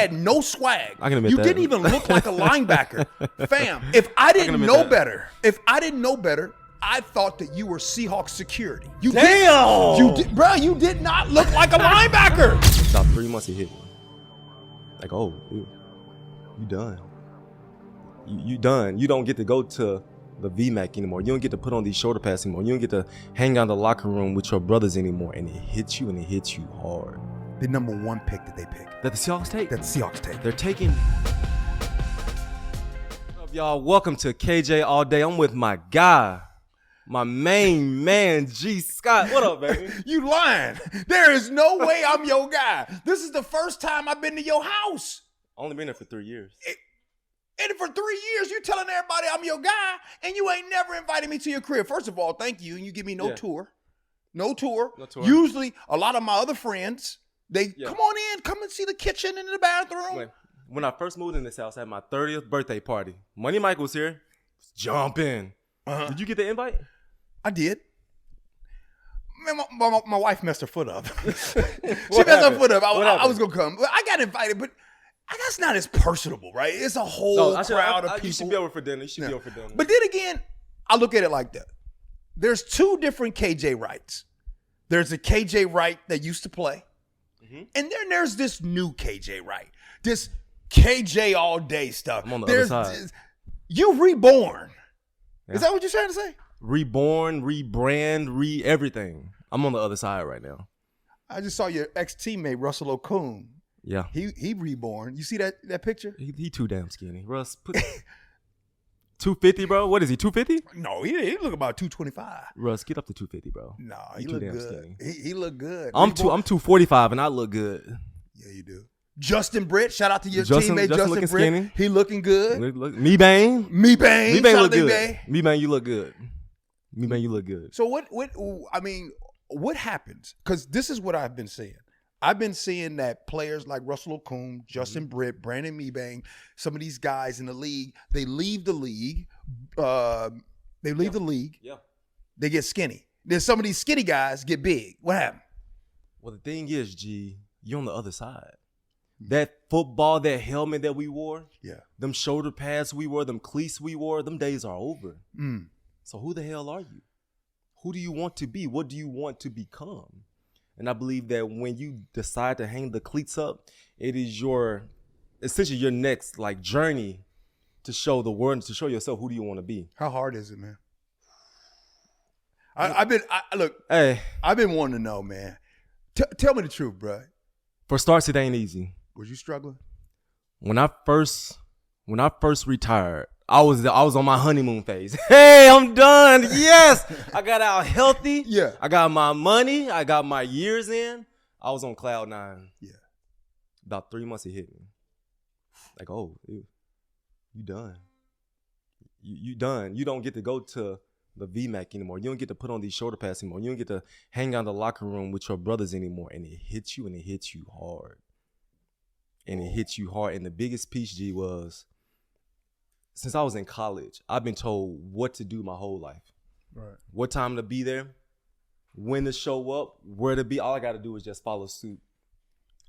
had no swag. I can admit you that. didn't even look like a linebacker. Fam, if I didn't know better, I thought that you were Seahawks security. You you did not look like a linebacker. About 3 months he hit me. Like, oh, dude, you done. You done. You don't get to go to the VMAC anymore. You don't get to put on these shoulder pads anymore. You don't get to hang out in the locker room with your brothers anymore. And it hits you, and it hits you hard. The number one pick that they pick. That the Seahawks take? That the Seahawks take. They're taking. What's up, y'all? Welcome to KJ All Day. I'm with my guy, my main man, G. Scott. What up, baby? You lying. There is no way I'm your guy. This is the first time I've been to your house. Only been there for 3 years. And for 3 years, you telling everybody I'm your guy, and you ain't never invited me to your crib. First of all, thank you, and you give me no tour. No tour. Usually, a lot of my other friends, they come on in, come and see the kitchen and the bathroom. When I first moved in this house, I had my 30th birthday party. Money Mike was here. Jump in. Did you get the invite? I did. Man, my wife messed her foot up. She messed her foot up. I was going to come. I got invited, but that's not as personable, right? It's a whole crowd of people. You should be over for dinner. But then again, I look at it like that. There's two different KJ Wrights. There's a KJ Wright that used to play. And then there's this new KJ Wright. This KJ all day stuff. I'm on the other side. You reborn. Yeah. Is that what you're trying to say? Reborn, rebrand, everything. I'm on the other side right now. I just saw your ex-teammate, Russell Okung. Yeah. He reborn. You see that picture? He too damn skinny. Russ, 250, bro? What is he, 250? No, he look about 225. Russ, get up to 250, bro. No, he look good. Skinny. He look good. I'm 245 and I look good. Yeah, you do. Justin Britt, shout out to your teammate Justin Britt. Skinny. He looking good. Me Bang. Me Bang look good. Me Bang, you look good. Me Bang, you look good. So what happens? Because this is what I've been seeing. I've been seeing that players like Russell Okung, Justin Britt, Brandon Mebane, some of these guys in the league, they leave the league. Yeah. They get skinny. Then some of these skinny guys get big. What happened? Well, the thing is, G, you're on the other side. That football, that helmet that we wore, them shoulder pads we wore, them cleats we wore, them days are over. So who the hell are you? Who do you want to be? What do you want to become? And I believe that when you decide to hang the cleats up, it is essentially your next journey to show the world, to show yourself who do you want to be. How hard is it, man? I've been wanting to know, man. Tell me the truth, bro. For starts, it ain't easy. Was you struggling? When I first retired, I was on my honeymoon phase. Hey, I'm done. Yes. I got out healthy. Yeah. I got my money. I got my years in. I was on cloud 9. Yeah. About 3 months it hit me. Like, oh, you done. You done. You don't get to go to the VMAC anymore. You don't get to put on these shoulder pads anymore. You don't get to hang out in the locker room with your brothers anymore. And it hits you, and it hits you hard. And it hits you hard. And the biggest piece, G, was since I was in college, I've been told what to do my whole life. Right. What time to be there, when to show up, where to be. All I got to do is just follow suit.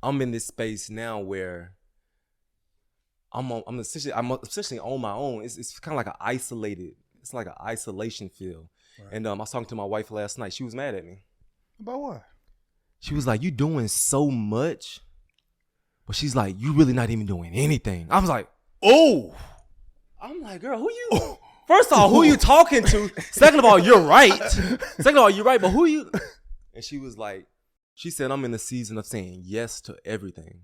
I'm in this space now where I'm essentially on my own. It's kind of like it's like an isolation feel. Right. And I was talking to my wife last night. She was mad at me. About what? She was like, you doing so much. But she's like, you really not even doing anything. I was like, oh. I'm like, girl, who you? First of all, who you talking to? Second of all, you're right. But who you? And she said, I'm in the season of saying yes to everything.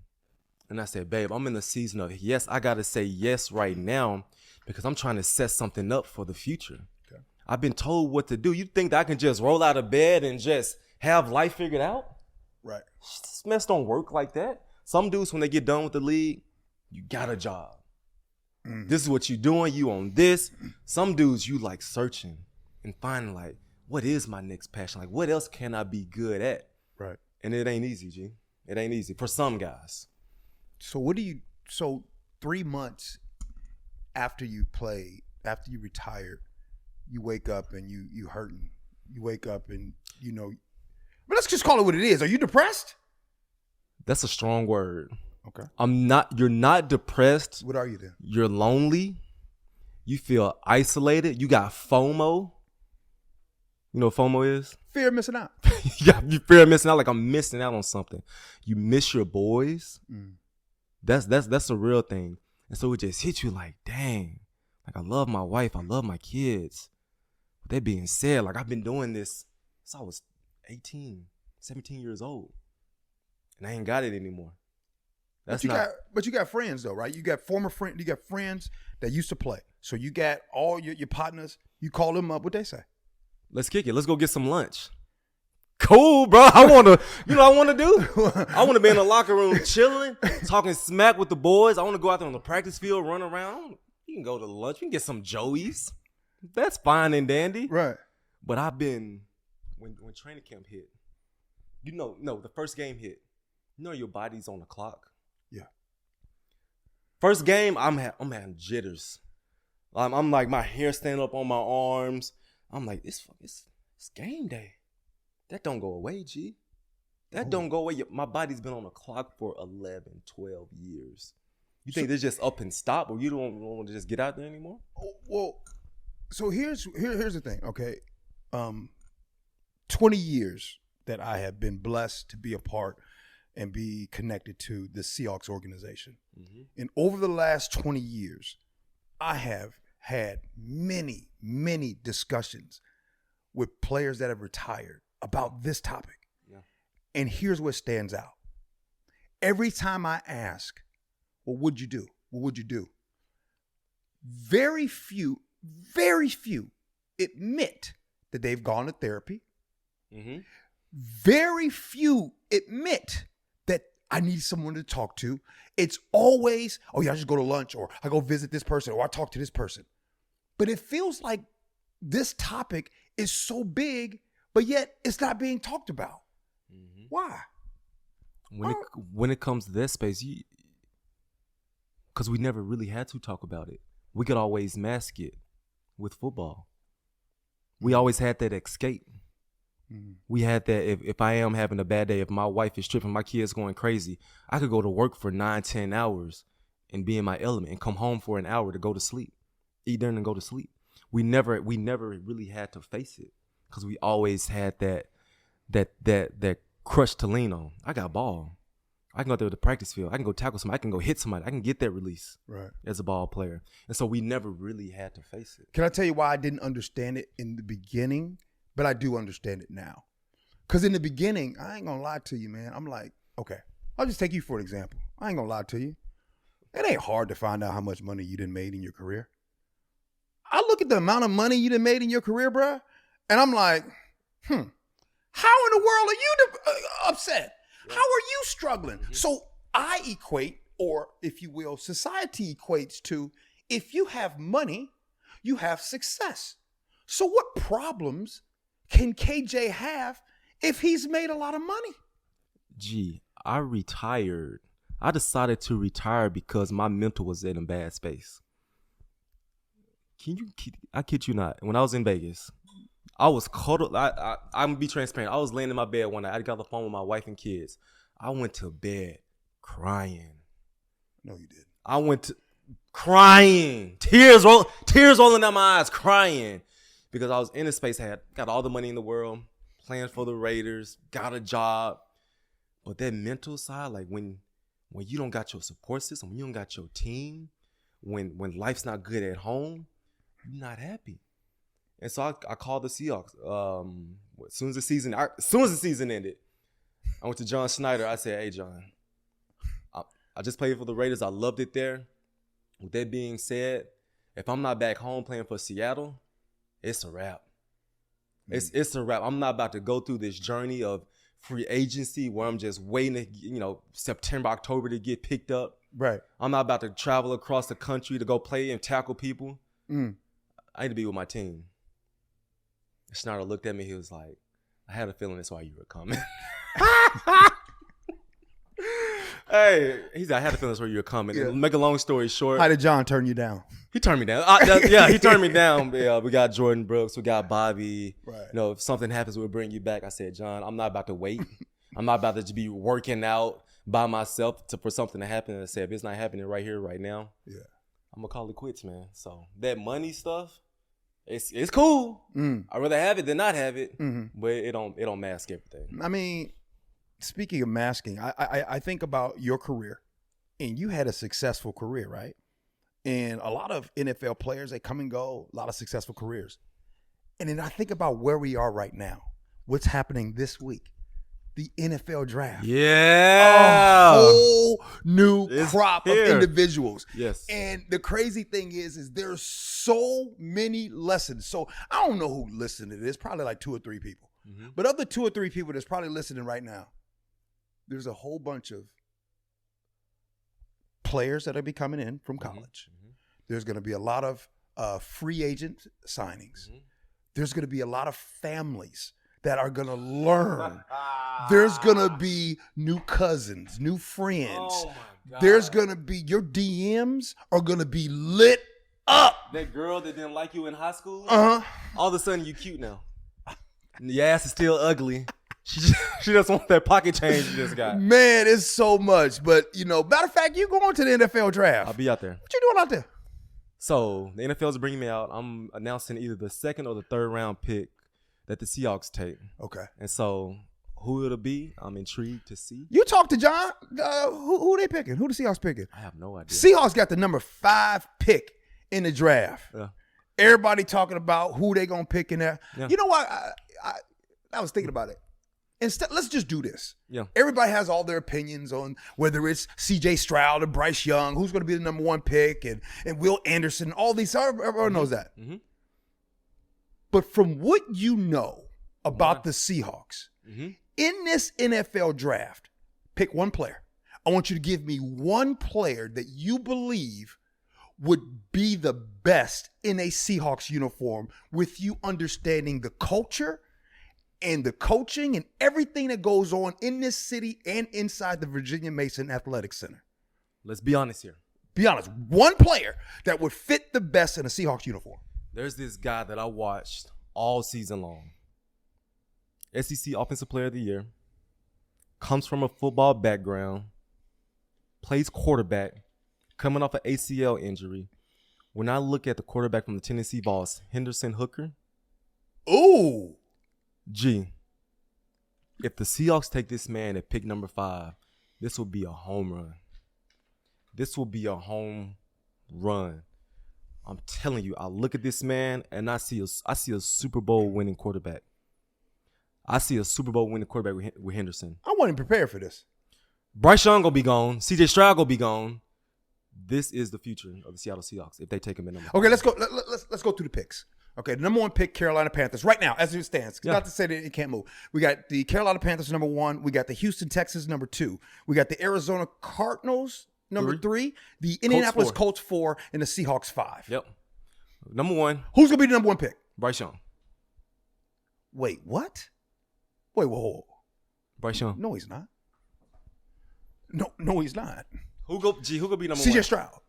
And I said, babe, I'm in the season of yes. I got to say yes right now because I'm trying to set something up for the future. Okay. I've been told what to do. You think that I can just roll out of bed and just have life figured out? Right. This mess don't work like that. Some dudes, when they get done with the league, you got a job. This is what you doing. You on this. Some dudes, you searching and finding what is my next passion? What else can I be good at? Right. And it ain't easy, G. It ain't easy for some guys. So 3 months after you played, after you retired, you wake up and you hurting. You wake up and but let's just call it what it is. Are you depressed? That's a strong word. Okay. You're not depressed. What are you then? You're lonely. You feel isolated. You got FOMO. You know what FOMO is? Fear of missing out. You fear of missing out. Like, I'm missing out on something. You miss your boys. That's a real thing. And so it just hits you like, dang. Like, I love my wife. I love my kids. With that being said, like, I've been doing this since I was 18, 17 years old. And I ain't got it anymore. But you got friends though, right? You got former friends. You got friends that used to play. So you got all your partners. You call them up. What they say? Let's kick it. Let's go get some lunch. Cool, bro. I want to do? I want to be in the locker room chilling, talking smack with the boys. I want to go out there on the practice field, run around. You can go to lunch. You can get some Joey's. That's fine and dandy. Right. But I've been, when training camp hit, the first game hit, your body's on the clock. Yeah. First game, I'm having jitters. I'm like, my hair standing up on my arms. I'm like, it's game day. That don't go away, G. That don't go away. My body's been on the clock for 11, 12 years. You think it's just up and stop, or you don't want to just get out there anymore? Well, so here's the thing, okay? 20 years that I have been blessed to be a part and be connected to the Seahawks organization. Mm-hmm. And over the last 20 years, I have had many, many discussions with players that have retired about this topic. Yeah. And here's what stands out. Every time I ask, well, what'd you do? What would you do? Very few admit that they've gone to therapy. Mm-hmm. Very few admit that I need someone to talk to. It's always, oh yeah, I just go to lunch, or I go visit this person, or I talk to this person. But it feels like this topic is so big, but yet it's not being talked about. Mm-hmm. Why? When it comes to that space, because we never really had to talk about it. We could always mask it with football. We always had that escape. Mm-hmm. We had that if I am having a bad day, if my wife is tripping, my kid's going crazy, I could go to work for 9-10 hours and be in my element and come home for an hour to go to sleep, eat dinner and go to sleep. We never really had to face it because we always had that crush to lean on. I got ball. I can go out there to the practice field. I can go tackle somebody. I can go hit somebody. I can get that release as a ball player. And so we never really had to face it. Can I tell you why I didn't understand it in the beginning, but I do understand it now? Because in the beginning, I ain't going to lie to you, man. I'm like, okay, I'll just take you for an example. I ain't going to lie to you. It ain't hard to find out how much money you done made in your career. I look at the amount of money you done made in your career, bro, and I'm like, how in the world are you upset? How are you struggling? Mm-hmm. So I equate, or if you will, society equates to, if you have money, you have success. So what problems can KJ have if he's made a lot of money? Gee, I retired. I decided to retire because my mental was in a bad space. I kid you not. When I was in Vegas, I was cuddled. I'm going to be transparent. I was laying in my bed one night. I got on the phone with my wife and kids. I went to bed crying. No, you didn't. I went to crying. Tears rolling down my eyes, crying. Because I was in a space, got all the money in the world, playing for the Raiders, got a job. But that mental side, like when you don't got your support system, when you don't got your team, when life's not good at home, you're not happy. And so I called the Seahawks. As soon as the season ended, I went to John Schneider. I said, "Hey, John, I just played for the Raiders. I loved it there. With that being said, if I'm not back home playing for Seattle, it's a wrap. It's a wrap. I'm not about to go through this journey of free agency where I'm just waiting to, September, October to get picked up. Right. I'm not about to travel across the country to go play and tackle people. I need to be with my team." Schneider looked at me. He was like, "I had a feeling that's why you were coming." Hey, he said, "I had a feeling that's where you were coming." Yeah. Make a long story short. How did John turn you down? He turned me down. He turned me down. Yeah, we got Jordan Brooks. We got Bobby. Right. If something happens, we'll bring you back. I said, "John, I'm not about to wait. I'm not about to just be working out by myself for something to happen and say, if it's not happening right here, right now, yeah, I'm gonna call it quits, man. So that money stuff, it's cool. I'd rather have it than not have it, but it don't mask everything. I mean, speaking of masking, I think about your career, and you had a successful career, right? And a lot of NFL players, they come and go, a lot of successful careers. And then I think about where we are right now, what's happening this week, the NFL draft. Yeah. A whole new crop of individuals. Yes. And the crazy thing is there's so many lessons. So I don't know who listened to this, probably like 2 or 3 people. But of the 2 or 3 people that's probably listening right now, there's a whole bunch of players that are be coming in from college. There's going to be a lot of free agent signings. There's going to be a lot of families that are going to learn. There's going to be new cousins, new friends. Oh my God. There's going to be, your DMs are going to be lit up. That girl that didn't like you in high school, all of a sudden you cute now. Your ass is still ugly. She just wants that pocket change you just got. Man, it's so much. But, matter of fact, you going to the NFL draft. I'll be out there. What you doing out there? So the NFL's bringing me out. I'm announcing either the 2nd or the 3rd round pick that the Seahawks take. Okay. And so who it'll be, I'm intrigued to see. You talked to John. Who they picking? Who the Seahawks picking? I have no idea. Seahawks got the number 5 pick in the draft. Yeah. Everybody talking about who they going to pick in there. Yeah. You know what? I was thinking about it. Instead, let's just do this. Yeah. Everybody has all their opinions on whether it's C.J. Stroud or Bryce Young, who's going to be the number 1 pick, and Will Anderson, all these. Everyone knows that. But from what you know about the Seahawks, in this NFL draft, pick one player. I want you to give me one player that you believe would be the best in a Seahawks uniform, with you understanding the culture and the coaching and everything that goes on in this city and inside the Virginia Mason Athletic Center. Let's be honest here. Be honest. One player that would fit the best in a Seahawks uniform. There's this guy that I watched all season long. SEC Offensive Player of the Year. Comes from a football background. Plays quarterback. Coming off an ACL injury. When I look at the quarterback from the Tennessee Vols, Henderson Hooker. Ooh. G, if the Seahawks take this man at pick number 5, this will be a home run. This will be a home run. I'm telling you, I look at this man and I see a Super Bowl winning quarterback. I see a Super Bowl winning quarterback with Henderson. I wasn't prepared for this. Bryce Young gonna be gone. CJ Stroud gonna be gone. This is the future of the Seattle Seahawks if they take him in number 5. Okay, let's go. Let's go through the picks. Okay, the number 1 pick, Carolina Panthers. Right now, as it stands. Not to say that it can't move. We got the Carolina Panthers, number 1. We got the Houston Texans, number 2. We got the Arizona Cardinals, number 3. The Indianapolis Colts, 4. And the Seahawks, 5. Yep. Number 1. Who's going to be the number 1 pick? Bryce Young. Wait, what? Wait, whoa. Bryce Young. No, he's not. No, he's not. Who gonna be number 1? CJ Stroud.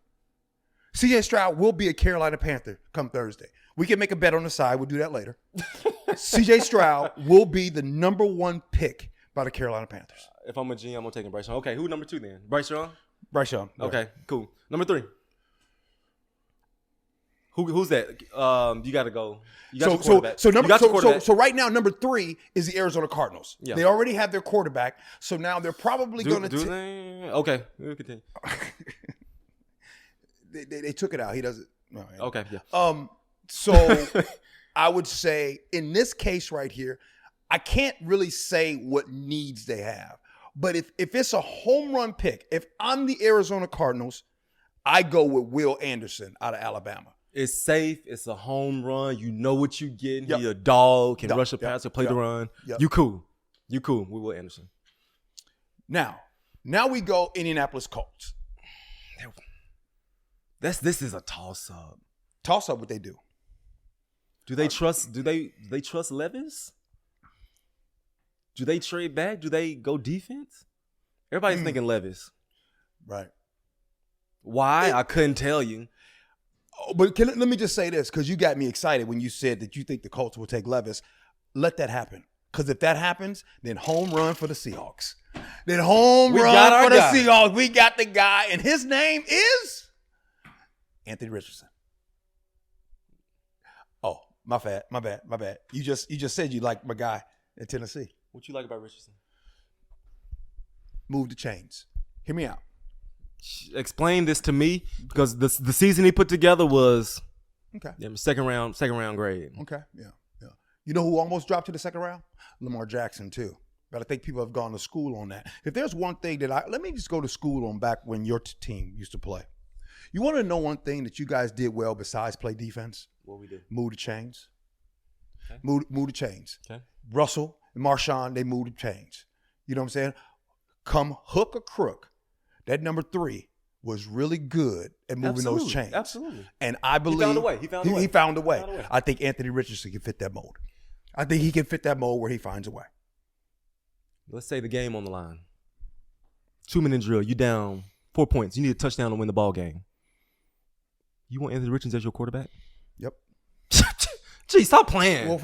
CJ Stroud will be a Carolina Panther come Thursday. We can make a bet on the side. We'll do that later. CJ Stroud will be the number 1 pick by the Carolina Panthers. If I'm a GM, I'm taking Bryce Young. Okay, who number 2 then? Bryce Young? Bryce Young. Okay, cool. Number 3. Who's that? You got to go. You got your quarterback. So right now, number 3 is the Arizona Cardinals. Yeah. They already have their quarterback, so now they're probably going to. Okay, we'll continue. They took it out. He doesn't. No, okay. Yeah. So I would say in this case right here, I can't really say what needs they have. But if it's a home run pick, if I'm the Arizona Cardinals, I go with Will Anderson out of Alabama. It's safe. It's a home run. You know what you're getting. Yep. He's a dog, can rush a passer, play the run. Yep. You cool with Will Anderson. Now we go Indianapolis Colts. This is a toss-up. Toss-up what they do. Do they trust Levis? Do they trade back? Do they go defense? Everybody's thinking Levis. Right. Why? I couldn't tell you. But let me just say this, because you got me excited when you said that you think the Colts will take Levis. Let that happen. Because if that happens, then home run for the Seahawks. That home We run got our for the guy. Seahawks. We got the guy, and his name is Anthony Richardson. Oh, my bad. You just said you like my guy in Tennessee. What you like about Richardson? Move the chains. Hear me out. Explain this to me, because the season he put together was Okay. second round grade. Okay. Yeah. You know who almost dropped to the second round? Lamar Jackson too. But I think people have gone to school on that. If there's one thing that let me just go to school on back when your team used to play. You want to know one thing that you guys did well besides play defense? What we did? Move the chains. Okay. Move the chains. Okay. Russell and Marshawn, they moved the chains. You know what I'm saying? Come hook or crook. That number 3 was really good at moving those chains. Absolutely. And I believe He found a way. I think Anthony Richardson can fit that mold. I think he can fit that mold where he finds a way. Let's say the game on the line. 2-minute drill. You down 4 points. You need a touchdown to win the ball game. You want Anthony Richardson as your quarterback? Yep. Gee, stop playing. Well,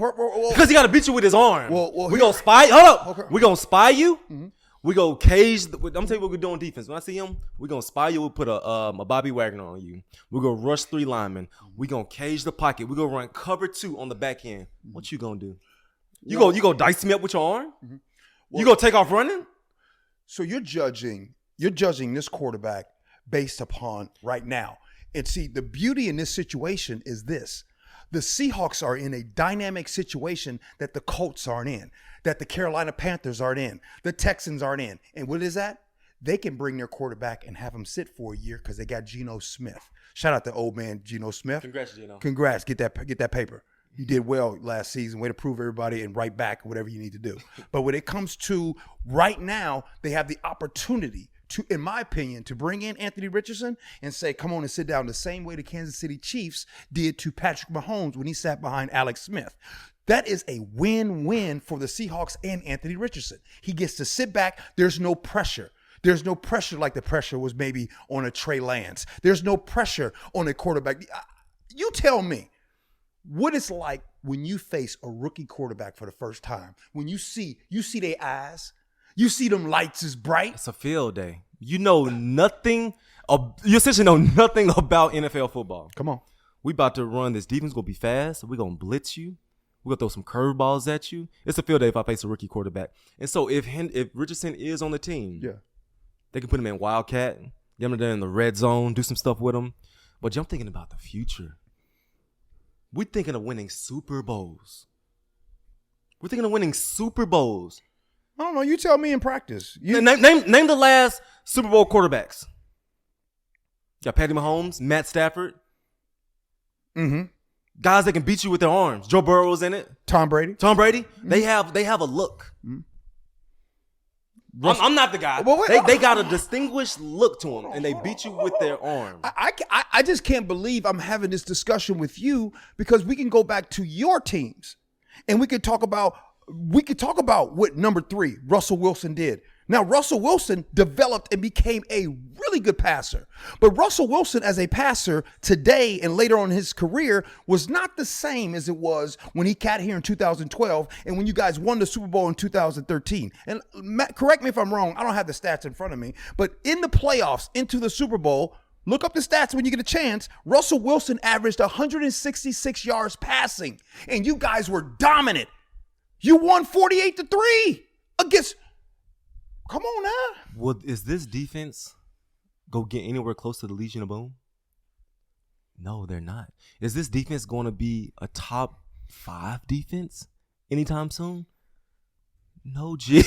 Because he got to beat you with his arm. Well, we gonna spy. Hold up. Okay. We gonna spy you. Mm-hmm. We go cage. I'm telling you what we're doing defense. When I see him, we gonna spy you. We'll put a Bobby Wagner on you. We gonna rush 3 linemen. We gonna cage the pocket. We gonna run cover 2 on the back end. What you gonna do? You go dice me up with your arm? Mm-hmm. You gonna take off running? So you're judging this quarterback based upon right now. And see, the beauty in this situation is this. The Seahawks are in a dynamic situation that the Colts aren't in, that the Carolina Panthers aren't in, the Texans aren't in. And what is that? They can bring their quarterback and have him sit for a year because they got Geno Smith. Shout out to old man Geno Smith. Congrats, Geno. Congrats. Get that paper. You did well last season. Way to prove everybody and right back whatever you need to do. But when it comes to right now, they have the opportunity to, in my opinion, to bring in Anthony Richardson and say, come on and sit down the same way the Kansas City Chiefs did to Patrick Mahomes when he sat behind Alex Smith. That is a win-win for the Seahawks and Anthony Richardson. He gets to sit back. There's no pressure. There's no pressure like the pressure was maybe on a Trey Lance. There's no pressure on a quarterback. You tell me what it's like when you face a rookie quarterback for the first time. When you see their eyes, you see them lights is bright. It's a field day. You know nothing. You essentially know nothing about NFL football. Come on. We about to run this defense. Gonna be fast. We're gonna blitz you. We're gonna throw some curveballs at you. It's a field day if I face a rookie quarterback. And so if Richardson is on the team, yeah, they can put him in Wildcat, get him there in the red zone, do some stuff with him. But I'm thinking about the future. We're thinking of winning Super Bowls. I don't know. You tell me in practice. Name the last Super Bowl quarterbacks. You got Patty Mahomes, Matt Stafford. Mm-hmm. Guys that can beat you with their arms. Joe Burrow's in it. Tom Brady. Mm-hmm. They have a look. Mm-hmm. I'm not the guy. Well, wait, they got a distinguished look to them, and they beat you with their arms. I just can't believe I'm having this discussion with you because we can go back to your teams, and we could talk about what number 3 Russell Wilson did. Now, Russell Wilson developed and became a really good passer. But Russell Wilson as a passer today and later on in his career was not the same as it was when he got here in 2012 and when you guys won the Super Bowl in 2013. And Matt, correct me if I'm wrong. I don't have the stats in front of me. But in the playoffs, into the Super Bowl, look up the stats when you get a chance. Russell Wilson averaged 166 yards passing. And you guys were dominant. You won 48-3 against... Come on now. Well, is this defense go get anywhere close to the Legion of Boom? No, they're not. Is this defense going to be a top 5 defense anytime soon? No, G.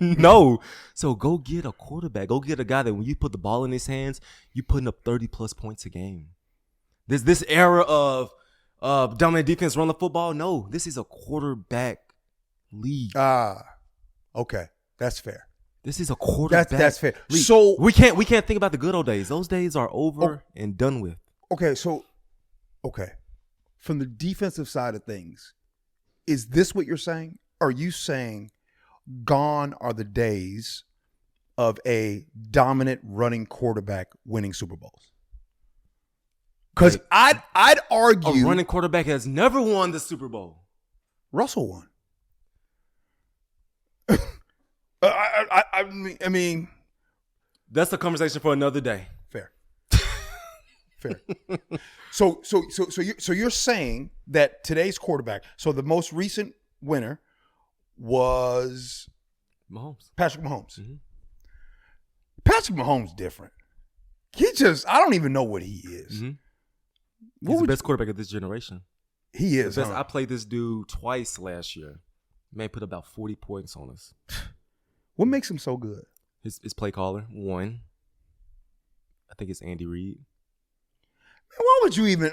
No. So go get a quarterback. Go get a guy that when you put the ball in his hands, you're putting up 30-plus points a game. This era of dominant defense run the football, no. This is a quarterback league. Okay. That's fair. This is a quarterback. That's fair. league. So we can't think about the good old days. Those days are over and done with. Okay, from the defensive side of things, is this what you're saying? Are you saying gone are the days of a dominant running quarterback winning Super Bowls? Because I'd argue a running quarterback has never won the Super Bowl. Russell won. I mean, that's a conversation for another day. Fair. So you're saying that today's quarterback. So the most recent winner was Patrick Mahomes. Mm-hmm. Patrick Mahomes different. I don't even know what he is. Mm-hmm. He's the best quarterback of this generation. He is. I played this dude twice last year. Man put about 40 points on us. What makes him so good? His play caller, one. I think it's Andy Reid. Man, why would you even?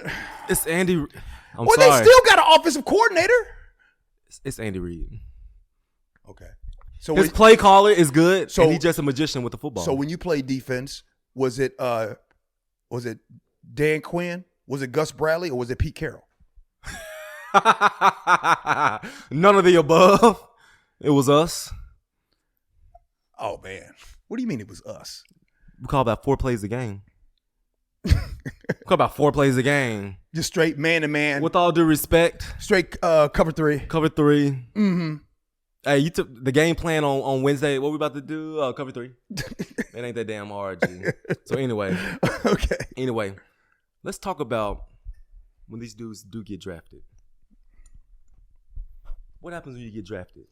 It's Andy. I'm sorry. They still got an offensive coordinator. It's Andy Reid. Okay. So his play caller is good. So he's just a magician with the football. So when you play defense, was it Dan Quinn? Was it Gus Bradley or was it Pete Carroll? None of the above. It was us. Oh man, what do you mean it was us? We call about 4 plays a game. Just straight man to man. With all due respect, straight cover 3. Cover 3. Mm-hmm. Hey, you took the game plan on Wednesday. What we about to do? Cover 3. It ain't that damn hard, G. So anyway. Okay. Anyway, let's talk about when these dudes do get drafted. What happens when you get drafted?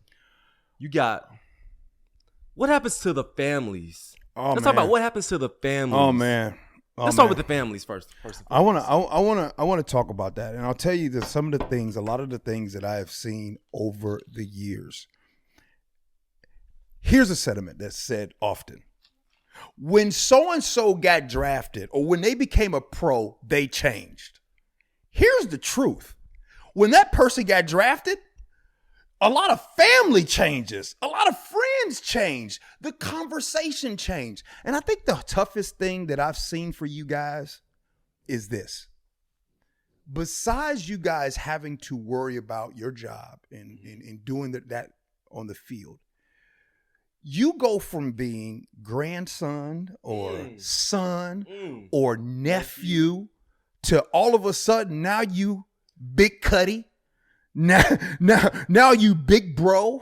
What happens to the families? Let's talk about what happens to the families. Oh man. Let's start with the families first. I want to talk about that, and I'll tell you that a lot of the things that I have seen over the years. Here's a sentiment that's said often: when so and so got drafted, or when they became a pro, they changed. Here's the truth: when that person got drafted, a lot of family changes. A lot of friends change. The conversation changed. And I think the toughest thing that I've seen for you guys is this. Besides you guys having to worry about your job and doing that on the field, you go from being grandson or son or nephew to all of a sudden now you Big Cuddy. Now you big bro.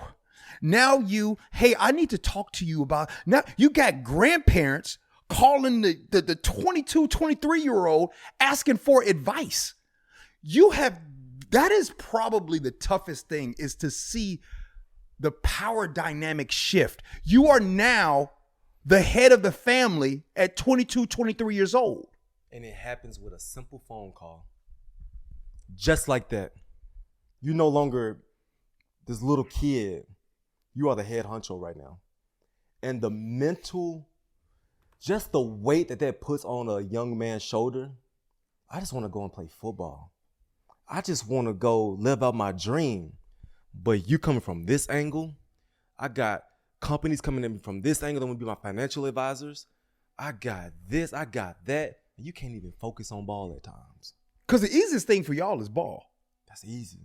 Now you, hey, I need to talk to you about, now you got grandparents calling the 22, 23-year-old asking for advice. That is probably the toughest thing, is to see the power dynamic shift. You are now the head of the family at 22, 23 years old. And it happens with a simple phone call. Just like that. You no longer this little kid. You are the head honcho right now. And the mental, just the weight that puts on a young man's shoulder. I just want to go and play football. I just want to go live out my dream. But you coming from this angle, I got companies coming in from this angle that want to be my financial advisors. I got this, I got that. And you can't even focus on ball at times. Because the easiest thing for y'all is ball. That's easy.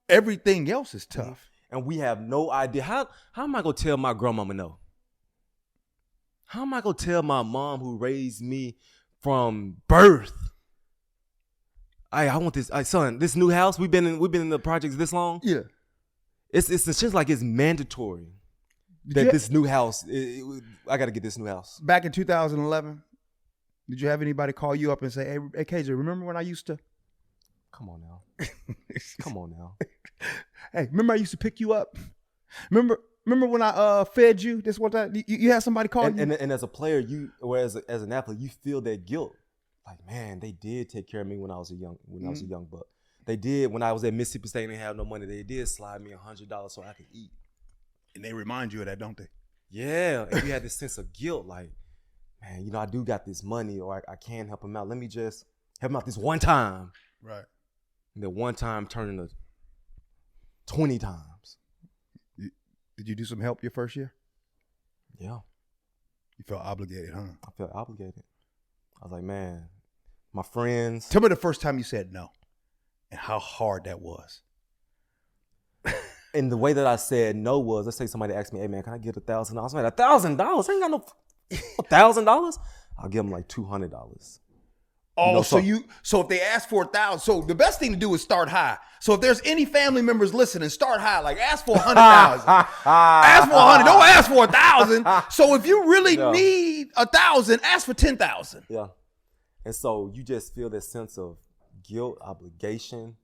Everything else is tough. And we have no idea. How am I going to tell my grandmama no? How am I going to tell my mom who raised me from birth? I want this, son, this new house, we've been in the projects this long. Yeah. It's just like it's mandatory that this new house, I got to get this new house. Back in 2011, did you have anybody call you up and say, hey KJ, remember when I used to? Come on now. Hey, remember I used to pick you up? Remember when I fed you this one time? You had somebody call you? And as a player, as an athlete, you feel that guilt. Like, man, they did take care of me when I was a young buck. They did when I was at Mississippi State and they had no money. They did slide me $100 so I could eat. And they remind you of that, don't they? Yeah. And you had this sense of guilt, like, man, I do got this money, or I can help him out. Let me just help him out this one time. Right. And then one time turning to 20 times. Did you do some help your first year? Yeah. You felt obligated, huh? I felt obligated. I was like, man, my friends. Tell me the first time you said no and how hard that was. And the way that I said no was, let's say somebody asked me, hey, man, can I get $1,000? I'm like, $1,000? I ain't got no $1,000. I'll give them like $200. Oh, so if they ask for 1,000, so the best thing to do is start high. So if there's any family members listening, start high. Like ask for 100,000. Ask for 100. Don't ask for 1,000. So if you really need 1,000, ask for 10,000. Yeah. And so you just feel this sense of guilt, obligation,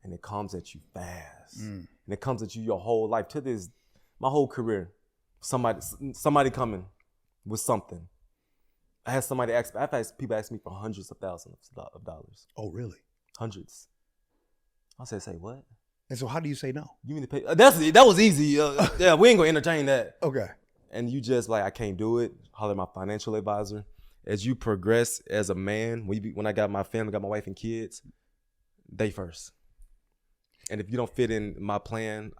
and it comes at you fast. And it comes at you your whole life. My whole career, somebody coming with something. I've had people ask me for hundreds of thousands of dollars. Oh, really? Hundreds. I say what? And so how do you say no? You mean to pay? That was easy. Yeah, we ain't gonna entertain that. Okay. And you just like, I can't do it. Holler at my financial advisor. As you progress as a man, when I got my family, got my wife and kids, they first. And if you don't fit in my plan,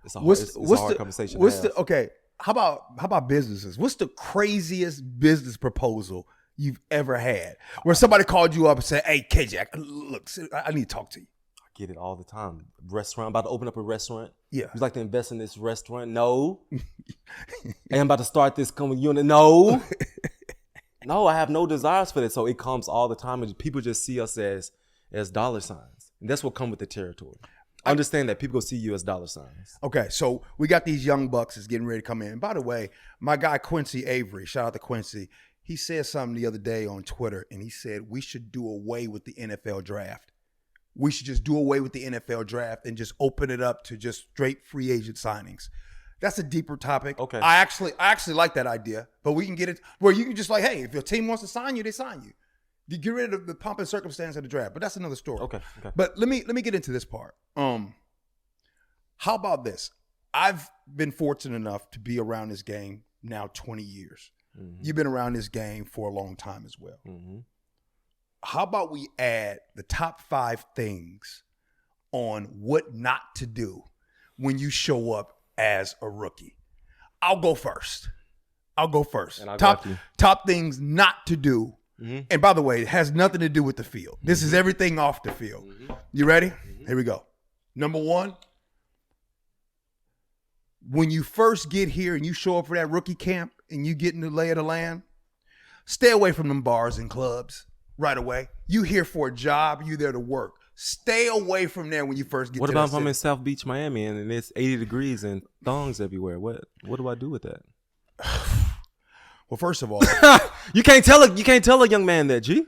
it's a hard conversation to have. Okay. How about businesses? What's the craziest business proposal you've ever had where somebody called you up and said, "Hey, KJ, look, I need to talk to you"? I get it all the time. Restaurant, about to open up a restaurant. Yeah. Would you like to invest in this restaurant? No. Hey, I'm about to start this unit. No. No, I have no desires for this. So it comes all the time, and people just see us as dollar signs. And that's what comes with the territory. Understand that people see you as dollar signs. Okay, so we got these young bucks that's getting ready to come in. By the way, my guy Quincy Avery, shout out to Quincy, he said something the other day on Twitter, and he said we should do away with the NFL draft. We should just do away with the NFL draft and just open it up to just straight free agent signings. That's a deeper topic. Okay. I actually like that idea, but we can get it where you can just like, hey, if your team wants to sign you, they sign you. You get rid of the pomp and circumstance of the draft, but that's another story. Okay. But let me get into this part. How about this? I've been fortunate enough to be around this game now 20 years. Mm-hmm. You've been around this game for a long time as well. Mm-hmm. How about we add the top 5 things on what not to do when you show up as a rookie? I'll go first. And top things not to do. Mm-hmm. And by the way, it has nothing to do with the field. This is everything off the field. Mm-hmm. You ready? Mm-hmm. Here we go. Number 1, when you first get here and you show up for that rookie camp and you get in the lay of the land, stay away from them bars and clubs right away. You here for a job. You there to work. Stay away from there when you first get What to about if I'm in South Beach, Miami, and it's 80 degrees and thongs everywhere? What do I do with that? Well, first of all, you can't tell a young man that, G.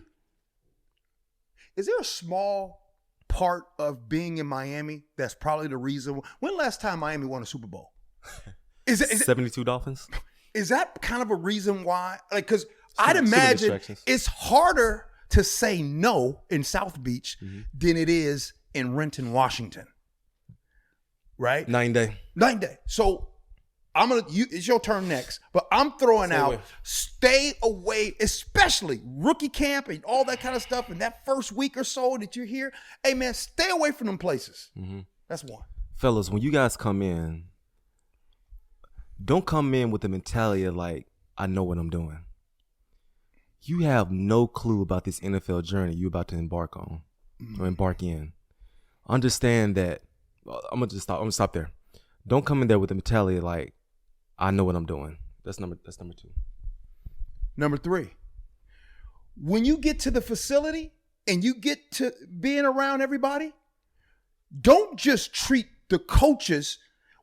Is there a small part of being in Miami that's probably the reason? When last time Miami won a Super Bowl? Is it 72 Dolphins? Is that kind of a reason why? Like, because I'd imagine it's harder to say no in South Beach than it is in Renton, Washington. Right? 9 day. So it's your turn next, but I'm throwing out, stay away, especially rookie camp and all that kind of stuff. And that first week or so that you're here, hey man, stay away from them places. Mm-hmm. That's one. Fellas, when you guys come in, don't come in with the mentality of like, I know what I'm doing. You have no clue about this NFL journey you're about to embark on or embark in. Understand that. I'm gonna stop there. Don't come in there with the mentality of like, I know what I'm doing. That's number 2. Number 3, when you get to the facility and you get to being around everybody, don't just treat the coaches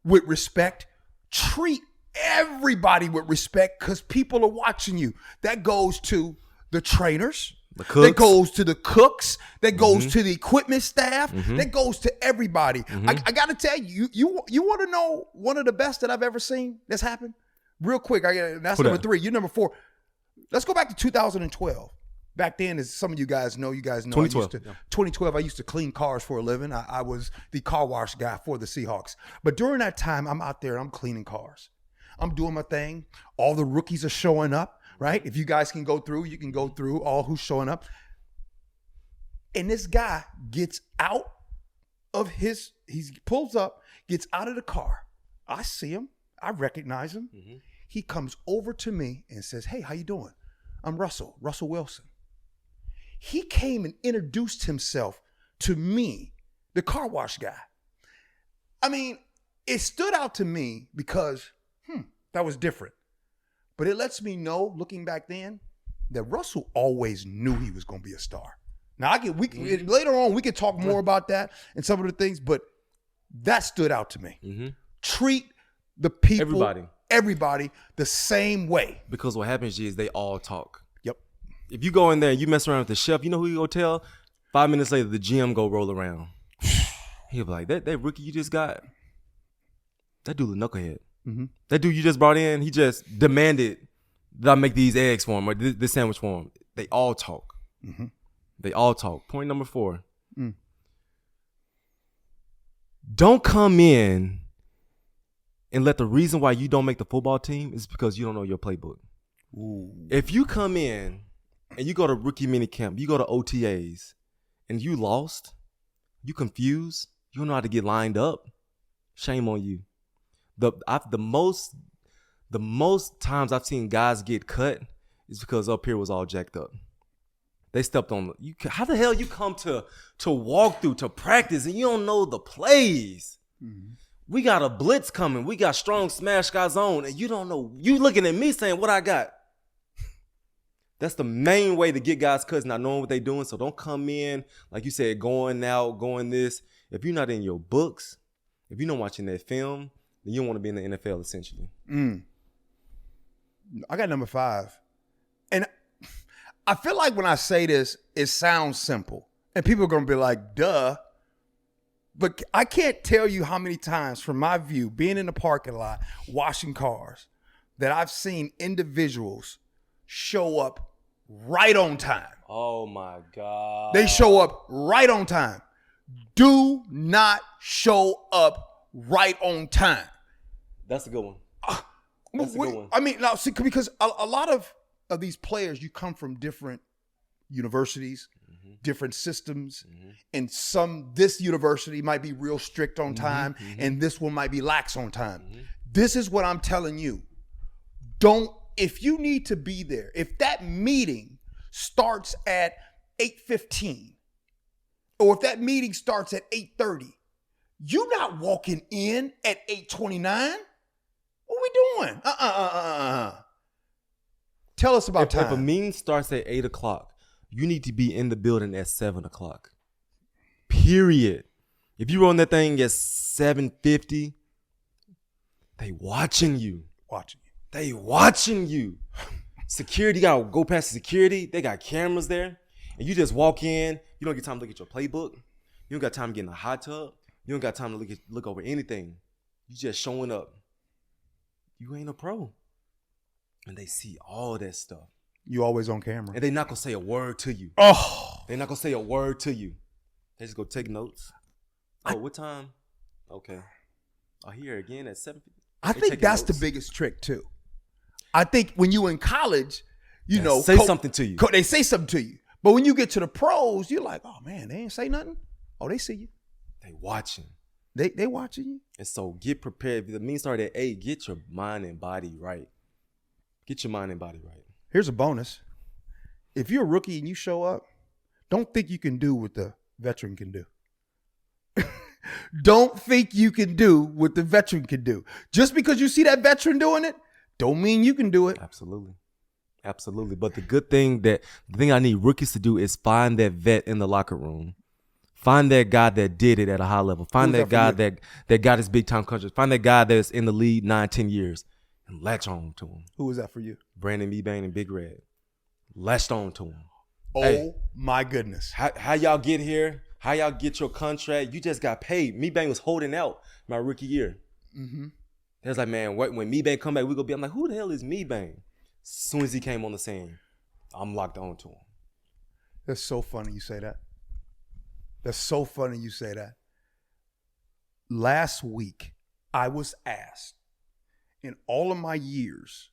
with respect. Treat everybody with respect because people are watching you. That goes to the trainers. That goes to the cooks. That goes to the equipment staff. That goes to everybody. I got to tell you, you want to know one of the best that I've ever seen that's happened? Real quick, that's number 3. You're number 4. Let's go back to 2012. Back then, as some of you guys know, 2012, I used to clean cars for a living. I was the car wash guy for the Seahawks. But during that time, I'm out there and I'm cleaning cars. I'm doing my thing. All the rookies are showing up, right? If you guys can go through, you can go through all who's showing up. And this guy gets out of he pulls up, gets out of the car. I see him. I recognize him. Mm-hmm. He comes over to me and says, "Hey, how you doing? I'm Russell Wilson." He came and introduced himself to me, the car wash guy. I mean, it stood out to me because, that was different. But it lets me know, looking back then, that Russell always knew he was going to be a star. Now, later on, we can talk more about that and some of the things, but that stood out to me. Mm-hmm. Treat the people, everybody the same way. Because what happens is they all talk. Yep. If you go in there and you mess around with the chef, you know who you go tell? 5 minutes later, the GM go roll around. He'll be like, that rookie you just got, that dude a knucklehead. Mm-hmm. That dude you just brought in, he just demanded that I make these eggs for him or this sandwich for him. They all talk. Mm-hmm. They all talk. Point number 4. Don't come in and let the reason why you don't make the football team is because you don't know your playbook. Ooh. If you come in and you go to rookie minicamp, you go to OTAs, and you lost, you confused, you don't know how to get lined up, shame on you. The most times I've seen guys get cut is because up here was all jacked up. They stepped on you. How the hell you come to walk through, to practice, and you don't know the plays? Mm-hmm. We got a blitz coming. We got strong smash guys on, and you don't know. You looking at me saying, what I got? That's the main way to get guys cut, not knowing what they're doing. So don't come in, like you said, going out, going this. If you're not in your books, if you're not watching that film, then you don't want to be in the NFL, essentially. I got number 5. And I feel like when I say this, it sounds simple. And people are going to be like, duh. But I can't tell you how many times, from my view, being in the parking lot, washing cars, that I've seen individuals show up right on time. Oh, my God. They show up right on time. Do not show up right on time. That's a good one. That's a good one. I mean, now, see, because a lot of these players, you come from different universities, mm-hmm. different systems, mm-hmm. and this university might be real strict on time, mm-hmm. and this one might be lax on time. Mm-hmm. This is what I'm telling you. If you need to be there, if that meeting starts at 8:15, or if that meeting starts at 8:30, you're not walking in at 8:29. What are we doing? Tell us about time. If a meeting starts at 8 o'clock, you need to be in the building at 7 o'clock. Period. If you run that thing at 7:50, they watching you. They watching you. Security, you gotta go past the security. They got cameras there. And you just walk in. You don't get time to look at your playbook. You don't got time to get in the hot tub. You don't got time to look over anything. You just showing up. You ain't a pro. And they see all that stuff. You always on camera. And they not gonna say a word to you. They not gonna say a word to you. They just go take notes. What time? Okay. I'll hear again at 7. I think that's the biggest trick too. I think when you in college, say something to you. They say something to you. But when you get to the pros, you're like, oh man, they ain't say nothing. Oh, they see you. They watching. They watching you. And so get prepared. If the meeting started at 8, get your mind and body right. Get your mind and body right. Here's a bonus. If you're a rookie and you show up, don't think you can do what the veteran can do. Don't think you can do what the veteran can do. Just because you see that veteran doing it, don't mean you can do it. Absolutely. But the thing I need rookies to do is find that vet in the locker room. Find that guy that did it at a high level. Find that guy that got his big time contract. Find that guy that's in the league 9-10 years and latch on to him. Who is that for you? Brandon Mebane and Big Red. Latched on to him. Oh my goodness. How y'all get here? How y'all get your contract? You just got paid. Mebane was holding out my rookie year. Mm-hmm. They was like, man, when Mebane come back, I'm like, who the hell is Mebane? As soon as he came on the scene, I'm locked on to him. That's so funny you say that. Last week, I was asked, in all of my years,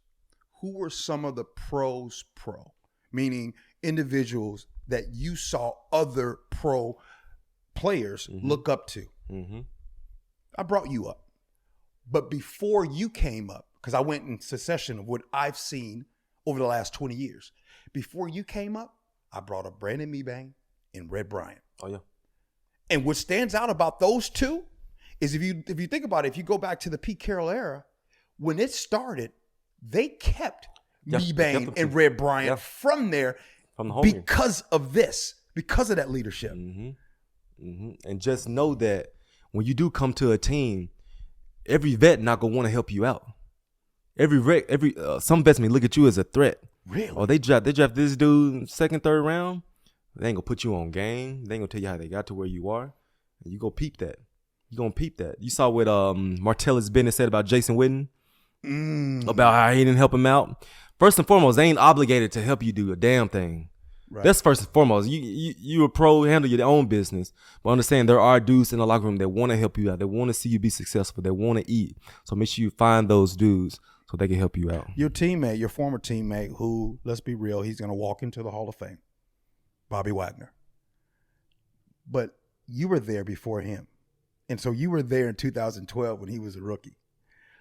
who were some of the pros pro? Meaning individuals that you saw other pro players mm-hmm. look up to. Mm-hmm. I brought you up. But before you came up, because I went in succession of what I've seen over the last 20 years. Before you came up, I brought up Brandon Mebane and Red Bryant. Oh, yeah. And what stands out about those two is if you think about it, if you go back to the Pete Carroll era, when it started, they kept Mebane and Red Bryant from there from the because of this, because of that leadership. And just know that when you do come to a team, every vet not gonna want to help you out. Some vets may look at you as a threat. Really? Or they draft this dude second, third round. They ain't gonna put you on game. They ain't gonna tell you how they got to where you are. And you go peep that. You saw what Martellus Bennett said about Jason Witten about how he didn't help him out. First and foremost, they ain't obligated to help you do a damn thing. Right. That's first and foremost. You a pro, handle your own business, but understand there are dudes in the locker room that want to help you out. They want to see you be successful. They want to eat. So make sure you find those dudes so they can help you out. Your teammate, your former teammate, who, let's be real, he's going to walk into the Hall of Fame, Bobby Wagner. But you were there before him. And so you were there in 2012 when he was a rookie.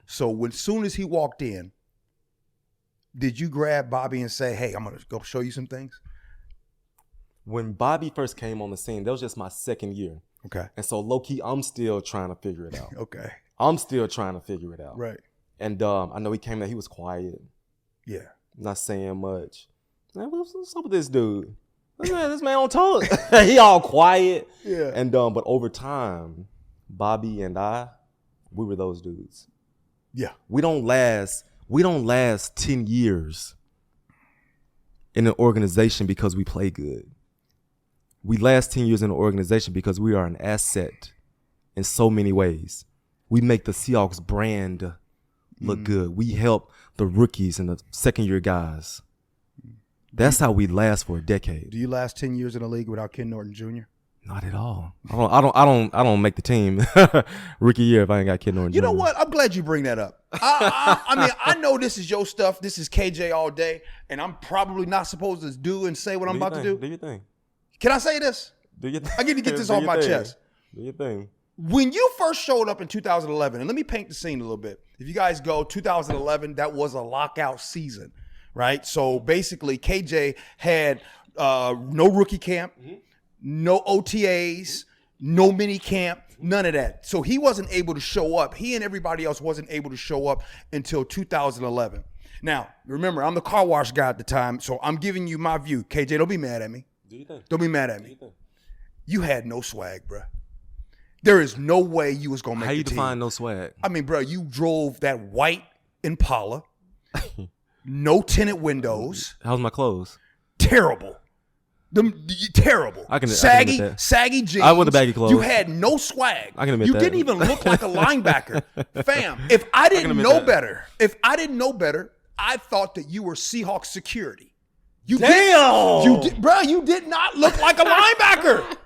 So as soon as he walked in, did you grab Bobby and say, hey, I'm going to go show you some things? When Bobby first came on the scene, that was just my second year. Okay. And so low-key, I'm still trying to figure it out. Okay. I'm still trying to figure it out. Right. And I know he came there, he was quiet. Yeah. Not saying much. Man, what's up with this dude? This man don't talk. He all quiet. Yeah. And but over time, Bobby and we were those dudes. Yeah. We don't last 10 years in an organization because we play good. We last 10 years in an organization because we are an asset in so many ways. We make the Seahawks brand look good. We help the rookies and the second-year guys. That's how we last for a decade. Do you last 10 years in the league without Ken Norton Jr.? Not at all. I don't make the team rookie year if I ain't got Ken Norton Jr. You know what? I'm glad you bring that up. I mean, I know this is your stuff. This is KJ all day, and I'm probably not supposed to do and say what I'm about to do. Do your thing. Can I say this? Do your thing. I get to get this off my chest. Do your thing. When you first showed up in 2011, and let me paint the scene a little bit. If you guys go 2011, that was a lockout season, right? So basically, KJ had no rookie camp, no OTAs, no mini camp, none of that. So he wasn't able to show up. He and everybody else wasn't able to show up until 2011. Now, remember, I'm the car wash guy at the time, so I'm giving you my view. KJ, don't be mad at me. Do your thing. Don't be mad at me. You had no swag, bro. There is no way you was going to make the team. How you define no swag? I mean, bro, you drove that white Impala, no tinted windows. How's my clothes? Terrible. Terrible. Saggy jeans. I wear the baggy clothes. You had no swag. I can admit you that. didn't even look like a linebacker. Fam, if I didn't know better, I thought that you were Seahawks security. You did not look like a linebacker.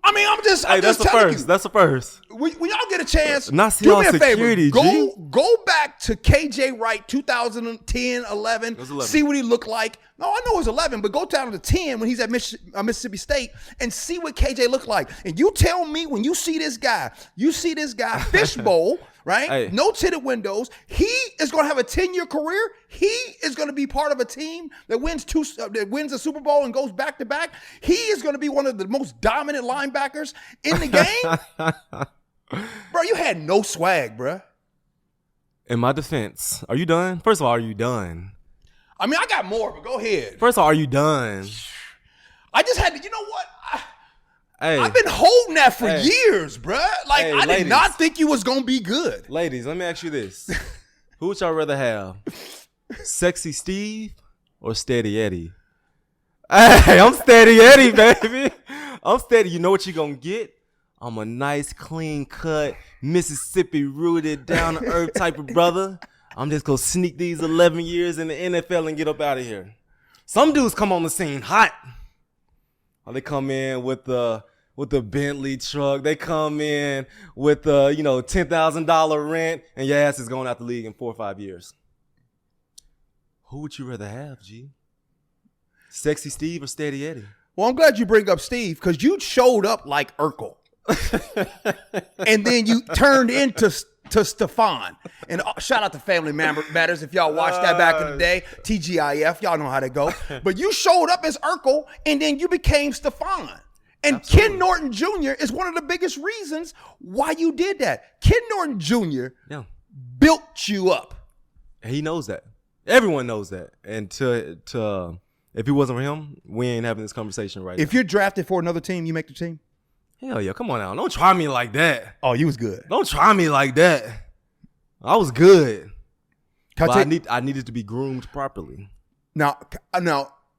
I mean, I'm just telling you. That's the first. When y'all get a chance, not do me a security, favor. Go back to KJ Wright 2010, 11. See what he looked like. No, I know it was 11, but go down to 10 when he's at Mississippi State and see what KJ looked like. And you tell me when you see this guy, fishbowl, right? Hey. No tinted windows. He is going to have a 10-year career. He is going to be part of a team that wins a Super Bowl and goes back to back. He is going to be one of the most dominant linebackers in the game. Bro, you had no swag, bro. In my defense, are you done? First of all, are you done? I mean, I got more, but go ahead. First of all, are you done? I just had to, you know what? I've been holding that for years, bruh. Like, I did not think you was going to be good. Ladies, let me ask you this. Who would y'all rather have? Sexy Steve or Steady Eddie? Hey, I'm Steady Eddie, baby. I'm steady. You know what you're going to get? I'm a nice, clean-cut, Mississippi-rooted, down-to-earth type of brother. I'm just going to sneak these 11 years in the NFL and get up out of here. Some dudes come on the scene hot. They come in with the Bentley truck. They come in with the, $10,000 rent, and your ass is going out the league in 4 or 5 years. Who would you rather have, G? Sexy Steve or Steady Eddie? Well, I'm glad you bring up Steve because you showed up like Urkel. And then you turned into Stefan. And shout out to Family Matters if y'all watched that back in the day. TGIF, y'all know how they go. But you showed up as Urkel, and then you became Stefan. And absolutely. Ken Norton Jr. is one of the biggest reasons why you did that. Ken Norton Jr. built you up. He knows that. Everyone knows that. And to if it wasn't for him, we ain't having this conversation right now. If you're drafted for another team, you make the team? Hell yeah, come on now. Don't try me like that. Oh, you was good. Don't try me like that. I was good. But I needed to be groomed properly. Now,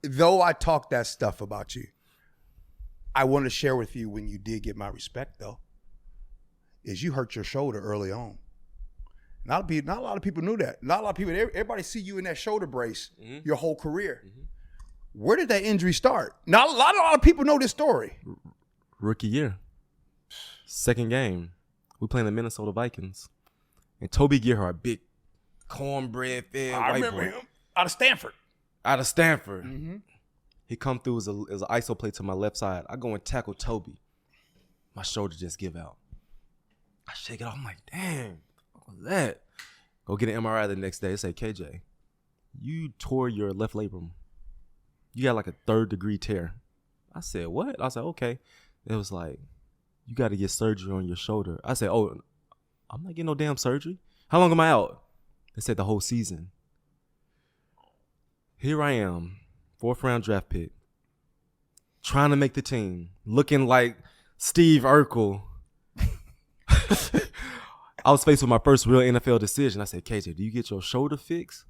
though I talk that stuff about you, I want to share with you when you did get my respect, though, is you hurt your shoulder early on. Not a lot of people knew that. Not a lot of people. Everybody see you in that shoulder brace your whole career. Mm-hmm. Where did that injury start? Not a lot of people know this story. Rookie year, second game, we playing the Minnesota Vikings, and Toby Gerhart, big cornbread fed white boy. I remember him out of Stanford. Mm-hmm. He come through as an ISO play to my left side. I go and tackle Toby. My shoulder just give out. I shake it off. I'm like, dang. What was that? Go get an MRI the next day. They say, KJ, you tore your left labrum. You got like a 3rd-degree tear. I said, what? I said, okay. It was like, you got to get surgery on your shoulder. I said, oh, I'm not getting no damn surgery. How long am I out? They said the whole season. Here I am, 4th-round draft pick, trying to make the team, looking like Steve Urkel. I was faced with my first real NFL decision. I said, KJ, do you get your shoulder fixed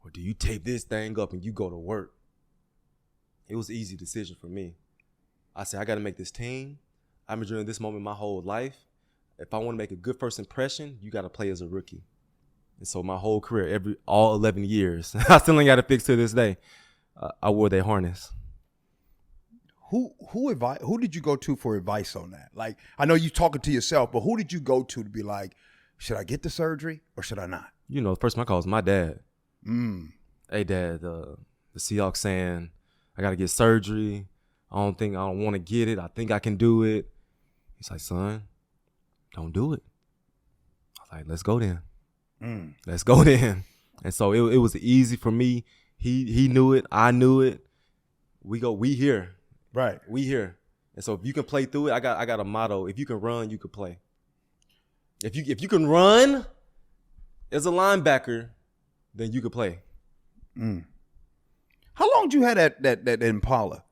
or do you tape this thing up and you go to work? It was an easy decision for me. I said, I got to make this team. I've been doing this moment my whole life. If I want to make a good first impression, you got to play as a rookie. And so my whole career, all 11 years, I still ain't got it fixed to this day. I wore that harness. Who did you go to for advice on that? Like, I know you talking to yourself, but who did you go to be like, should I get the surgery or should I not? You know, first my call was my dad. Hey, Dad, the Seahawks saying I got to get surgery. I don't want to get it. I think I can do it. He's like, son, don't do it. I was like, let's go then. Let's go then. And so it was easy for me. He knew it. I knew it. We here. Right. We here. And so if you can play through it, I got a motto. If you can run, you can play. If you can run as a linebacker, then you can play. How long did you have that Impala?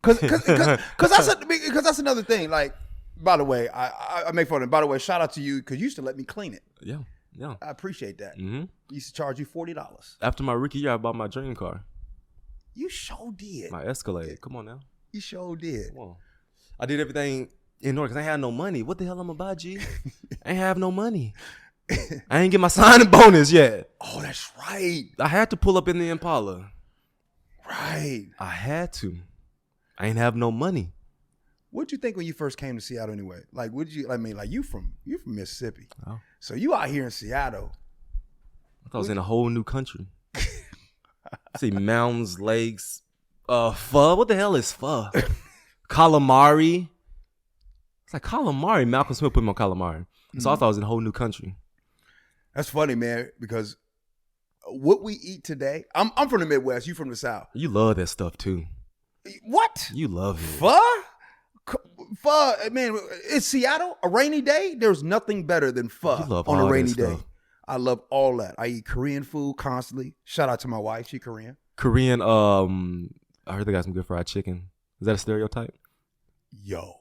Cause that's another thing. Like, by the way, I make fun of it. By the way, shout out to you because you used to let me clean it. Yeah. I appreciate that. Mm-hmm. I used to charge you $40. After my rookie year, I bought my dream car. You sure did. My Escalade. Come on now. You sure did. Come on. I did everything in order because I had no money. What the hell I'm gonna buy, G? I ain't have no money. I ain't get my signing bonus yet. Oh, that's right. I had to pull up in the Impala. Right. I had to. I ain't have no money. What'd you think when you first came to Seattle anyway? Like, you from Mississippi. Oh. So you out here in Seattle. I thought I was in a whole new country. I see mountains, lakes, pho. What the hell is pho? Calamari. It's like calamari. Malcolm Smith put me on calamari. So I thought I was in a whole new country. That's funny, man, because what we eat today, I'm from the Midwest, you from the South. You love that stuff too. What? You love it. Pho, man, it's Seattle, a rainy day, there's nothing better than pho on a rainy day. I love all that. I eat Korean food constantly. Shout out to my wife, she Korean. Korean, I heard they got some good fried chicken. Is that a stereotype? Yo.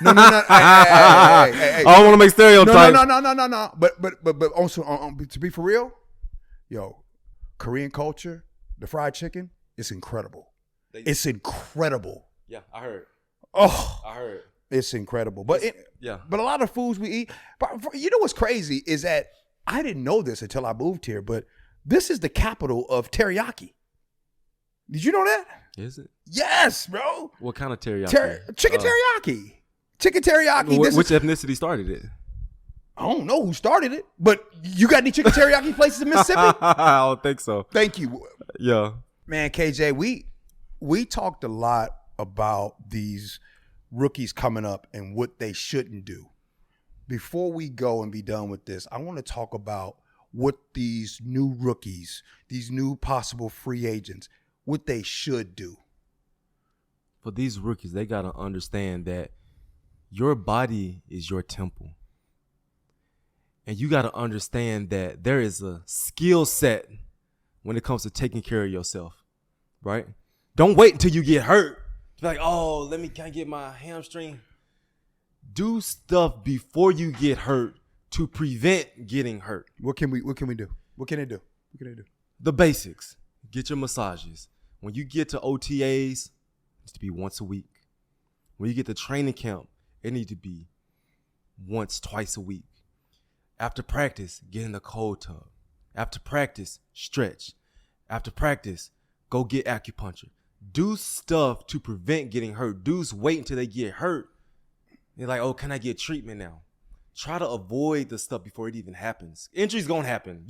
No. Hey. I don't want to make stereotypes. No. But also, to be for real, yo, Korean culture, the fried chicken, it's incredible. It's incredible. Yeah, I heard. Oh, I heard. It's incredible. But but a lot of foods we eat. But you know what's crazy is that I didn't know this until I moved here, but this is the capital of teriyaki. Did you know that? Is it? Yes, bro. What kind of teriyaki? Chicken teriyaki. Chicken teriyaki. Which ethnicity started it? I don't know who started it, but you got any chicken teriyaki places in Mississippi? I don't think so. Thank you. Yeah. Man, KJ, we talked a lot about these rookies coming up and what they shouldn't do. Before we go and be done with this, I want to talk about what these new rookies, these new possible free agents, what they should do. For these rookies, they got to understand that your body is your temple. And you got to understand that there is a skill set when it comes to taking care of yourself, right? Don't wait until you get hurt. Be like, oh, can I get my hamstring? Do stuff before you get hurt to prevent getting hurt. What can we do? What can they do? The basics. Get your massages. When you get to OTAs, it needs to be once a week. When you get to training camp, it needs to be twice a week. After practice, get in the cold tub. After practice, stretch. After practice, go get acupuncture. Do stuff to prevent getting hurt. Dudes wait until they get hurt. They're like, oh, can I get treatment now? Try to avoid the stuff before it even happens. Injury's gonna happen.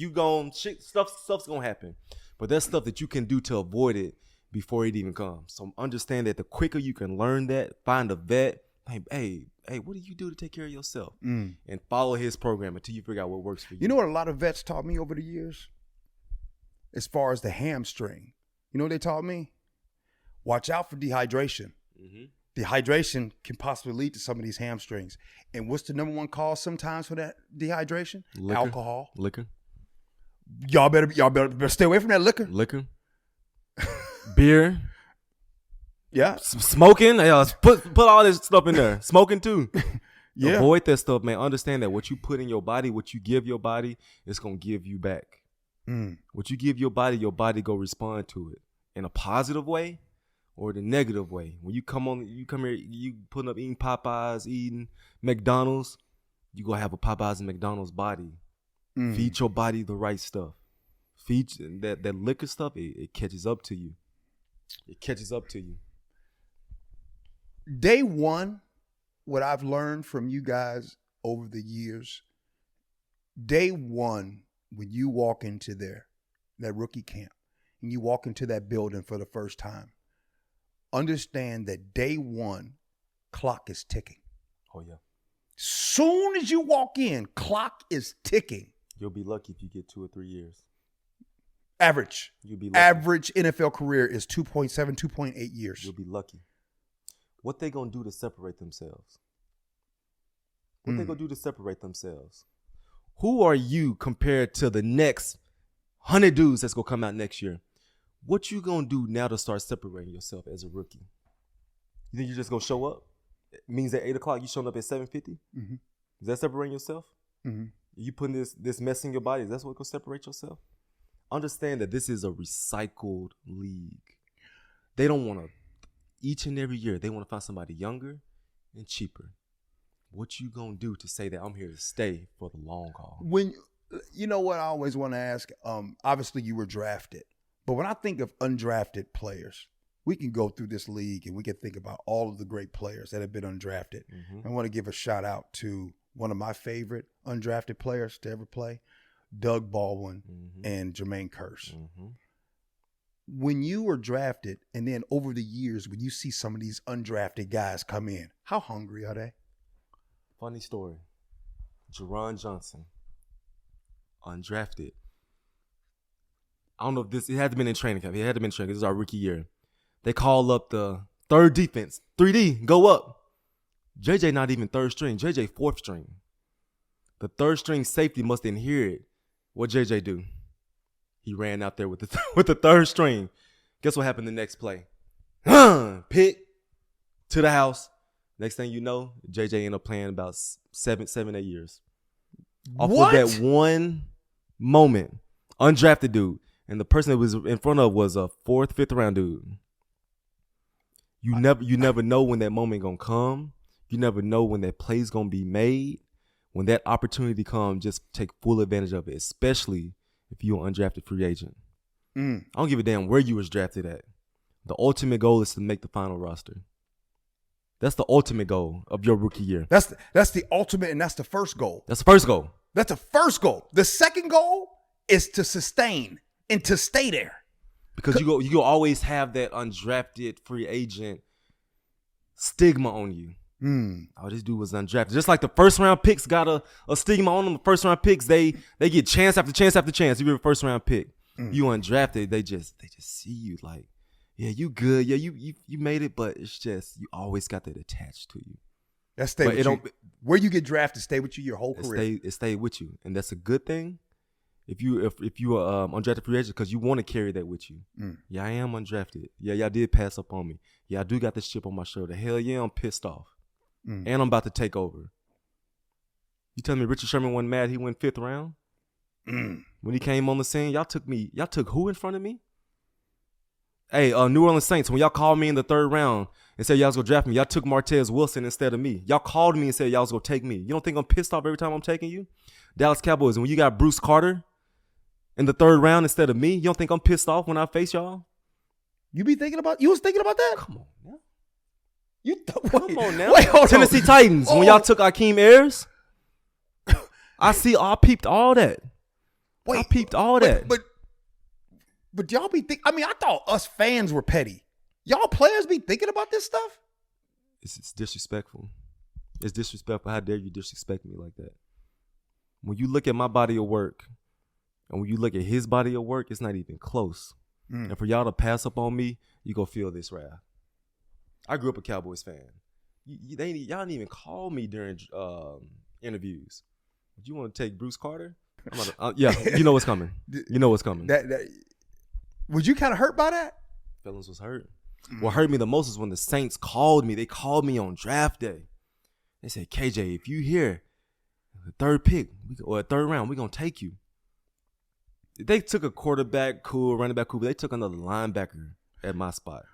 Stuff's gonna happen. But there's stuff that you can do to avoid it before it even comes. So understand that the quicker you can learn that, find a vet. Hey, what do you do to take care of yourself? And follow his program until you figure out what works for you. You know what a lot of vets taught me over the years? As far as the hamstring. You know what they taught me? Watch out for dehydration. Mm-hmm. Dehydration can possibly lead to some of these hamstrings. And what's the number one cause sometimes for that dehydration? Liquor. Alcohol. Liquor. Y'all better stay away from that liquor. Liquor. Beer. Yeah. Smoking. Put all this stuff in there. Smoking too. Yeah. Avoid that stuff, man. Understand that what you put in your body, what you give your body, it's going to give you back. What you give your body go respond to it in a positive way or the negative way. When you come here, you putting up eating Popeyes, eating McDonald's, you going to have a Popeyes and McDonald's body. Feed your body the right stuff. Feed that liquor stuff, it catches up to you. It catches up to you. Day one, what I've learned from you guys over the years, day one, when you walk into that rookie camp and you walk into that building for the first time, understand that day one, clock is ticking. Oh, yeah. Soon as you walk in, clock is ticking. You'll be lucky if you get 2 or 3 years. Average. You'll be lucky. Average NFL career is 2.7, 2.8 years. You'll be lucky. What they gonna do to separate themselves? What they gonna do to separate themselves? Who are you compared to the next 100 dudes that's gonna come out next year? What you gonna do now to start separating yourself as a rookie? You think you're just gonna show up? It means at 8 o'clock you showing up at 7:50? Mm-hmm. Is that separating yourself? Mm-hmm. You putting this mess in your body? Is that what's gonna separate yourself? Understand that this is a recycled league. They don't want to. Each and every year, they want to find somebody younger and cheaper. What you gonna do to say that I'm here to stay for the long haul? When you know what I always want to ask. Obviously, you were drafted, but when I think of undrafted players, we can go through this league and we can think about all of the great players that have been undrafted. Mm-hmm. I want to give a shout out to one of my favorite undrafted players to ever play, Doug Baldwin and Jermaine Kearse. Mm-hmm. When you were drafted, and then over the years, when you see some of these undrafted guys come in, how hungry are they? Funny story. Jerron Johnson, undrafted. I don't know if it had to been in training camp. It had to be in training. This is our rookie year. They call up the third defense, 3D, go up. JJ not even third string. JJ fourth string. The third string safety must inherit what JJ do. He ran out there with the third string. Guess what happened the next play? Pick to the house. Next thing you know, JJ ended up playing about 7, 8 years. Off of that one moment, undrafted dude. And the person that was in front of was a 4th, 5th round dude. You never know when that moment gonna come. You never know when that play's gonna be made. When that opportunity comes, just take full advantage of it, especially if you're an undrafted free agent. I don't give a damn where you was drafted at. The ultimate goal is to make the final roster. That's the ultimate goal of your rookie year. That's the ultimate, and that's the first goal. That's the first goal. That's the first goal. The second goal is to sustain and to stay there. Because you always have that undrafted free agent stigma on you. Oh, this dude was undrafted. Just like the first round picks got a stigma on them. The first round picks, they get chance after chance after chance. If you're a first round pick, you undrafted, they just see you like, yeah, you good. Yeah, you made it, but it's just you always got that attached to you. That stay with you. Where you get drafted, stay with you your whole career. It stay with you. And that's a good thing. if you are undrafted free agent because you want to carry that with you. Yeah, I am undrafted. Yeah, y'all did pass up on me. Yeah, I do got this chip on my shoulder. Hell yeah, I'm pissed off. And I'm about to take over. You telling me Richard Sherman wasn't mad he went 5th round? When he came on the scene, y'all took who in front of me? Hey, New Orleans Saints, when y'all called me in the 3rd round and said y'all was going to draft me, y'all took Martez Wilson instead of me. Y'all called me and said y'all was going to take me. You don't think I'm pissed off every time I'm taking you? Dallas Cowboys, when you got Bruce Carter in the 3rd round instead of me, you don't think I'm pissed off when I face y'all? You was thinking about that? Come on now. Come on now. Wait, Tennessee Titans, when y'all took Akeem Ayers, I peeped all that. I peeped all that. But y'all be I thought us fans were petty. Y'all players be thinking about this stuff? It's disrespectful. It's disrespectful. How dare you disrespect me like that? When you look at my body of work and when you look at his body of work, it's not even close. And for y'all to pass up on me, you go feel this wrath. I grew up a Cowboys fan. Y'all didn't even call me during interviews. But you want to take Bruce Carter? Yeah, you know what's coming. You know what's coming. Was you kind of hurt by that? Feelings was hurt. What hurt me the most is when the Saints called me. They called me on draft day. They said, KJ, if you here, the 3rd pick or 3rd round, we're going to take you. They took a quarterback, cool, running back, cool, but they took another linebacker at my spot.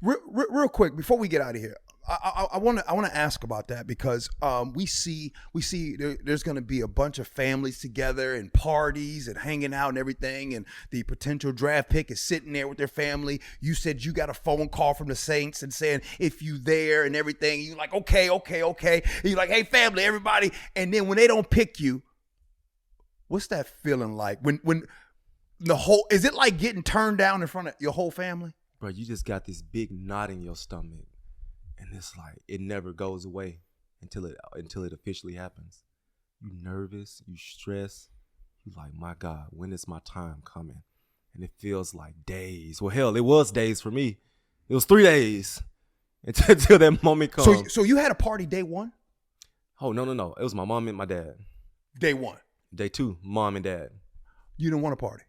Real quick, before we get out of here, I want to ask about that because we see there's going to be a bunch of families together and parties and hanging out and everything, and the potential draft pick is sitting there with their family. You said you got a phone call from the Saints and saying if you there and everything. You're like okay. And you're like, hey family, everybody, and then when they don't pick you, what's that feeling like? When the whole, is it like getting turned down in front of your whole family? Bro, you just got this big knot in your stomach. And it's like it never goes away until it officially happens. You nervous, you stress. You like, my God, when is my time coming? And it feels like days. Well, hell, it was days for me. It was 3 days until that moment comes. So you had a party day 1? Oh, no. It was my mom and my dad. Day 1. Day 2, mom and dad. You didn't want a party.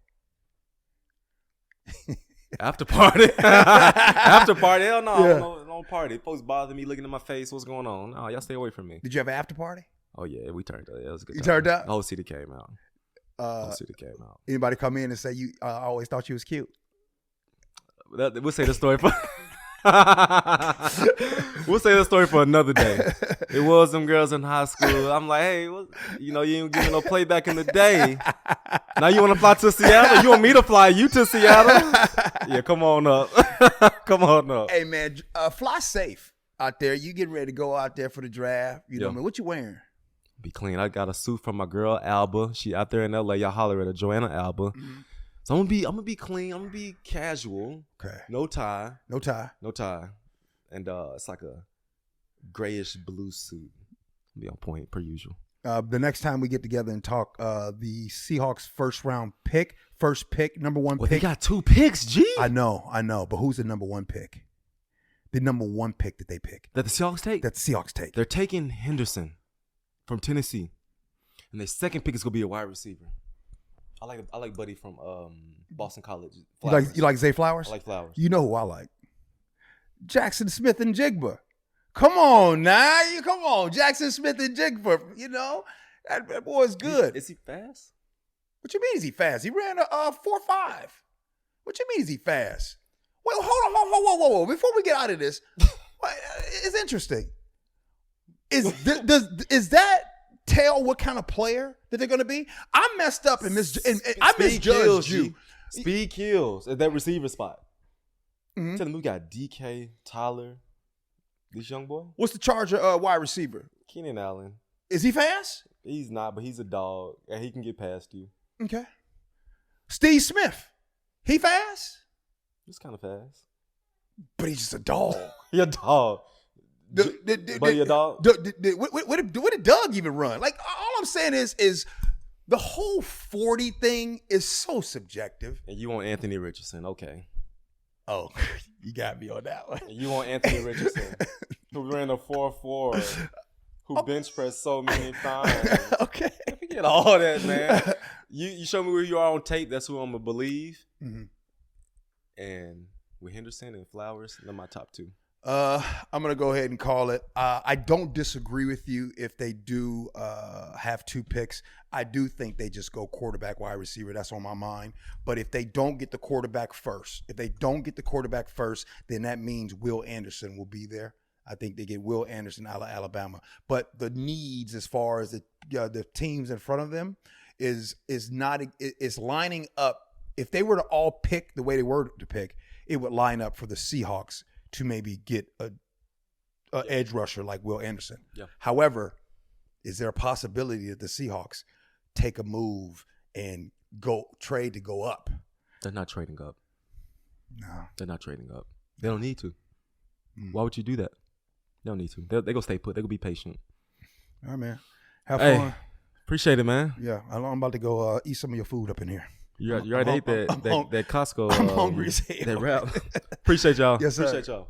After party. After party. Hell no. Yeah. No party. Folks bother me looking in my face. What's going on? No, y'all stay away from me. Did you have an after party? Oh, yeah. We turned up. Yeah, it was a good You time. turned up? The whole city came out. Anybody come in and say, I always thought you was cute? We'll say the story for... We'll say the story for another day. It was some girls in high school. I'm like, hey, you ain't giving no play back in the day. Now you want to fly to Seattle? You want me to fly you to Seattle? Yeah, come on up. Come on up. Hey, man, fly safe out there. You getting ready to go out there for the draft. You know what I mean? What you wearing? Be clean. I got a suit from my girl, Alba. She out there in L.A. Y'all holler at her, Joanna Alba. Mm-hmm. So I'm gonna be clean. I'm gonna be casual. Okay. No tie. And it's like a grayish blue suit. Be on point per usual. The next time we get together and talk, the Seahawks first pick, number 1 pick. They got 2 picks, G. I know. But who's the number 1 pick? The number 1 pick that they pick. That the Seahawks take? They're taking Henderson from Tennessee. And their second pick is gonna be a wide receiver. I like Buddy from Boston College. You like Zay Flowers? I like Flowers. You know who I like? Jackson Smith and Jigba. Come on now. Come on. Jackson Smith and Jigba. You know, that boy's good. Is he fast? What you mean is he fast? He ran a 4.5. What you mean is he fast? Wait, hold on. Whoa. Before we get out of this, it's interesting. Is that tell what kind of player that they're going to be? I messed up and I misjudged you. Speed kills at that receiver spot. Mm-hmm. Tell them we got DK, Tyler, this young boy. What's the Charger wide receiver? Keenan Allen. Is he fast? He's not, but he's a dog, and he can get past you. Okay. Steve Smith. He fast? He's kind of fast. But he's just a dog. He a dog. Buddy, a dog? Where did Doug even run? Like, all I'm saying is the whole 40 thing is so subjective. And you want Anthony Richardson. Okay. Oh, you got me on that one. And you want Anthony Richardson, who ran a 4.4, who bench pressed so many times. Okay. Forget all that, man. You show me where you are on tape. That's who I'm gonna believe. Mm-hmm. And with Henderson and Flowers, they're my top 2. I'm gonna go ahead and call it. I don't disagree with you if they do have 2 picks. I do think they just go quarterback, wide receiver. That's on my mind. But if they don't get the quarterback first, then that means Will Anderson will be there. I think they get Will Anderson out of Alabama. But the needs as far as the teams in front of them is lining up. If they were to all pick the way they were to pick, it would line up for the Seahawks to maybe get a edge rusher like Will Anderson. Yeah. However, is there a possibility that the Seahawks take a move and trade to go up? They're not trading up. No. They're not trading up. They don't need to. Why would you do that? They don't need to. They're going to stay put. They're going to be patient. All right, man. Have fun. Appreciate it, man. Yeah. I'm about to go eat some of your food up in here. You already ate that Costco. I'm hungry as hell. That wrap. Appreciate y'all. Yes, sir. Appreciate y'all.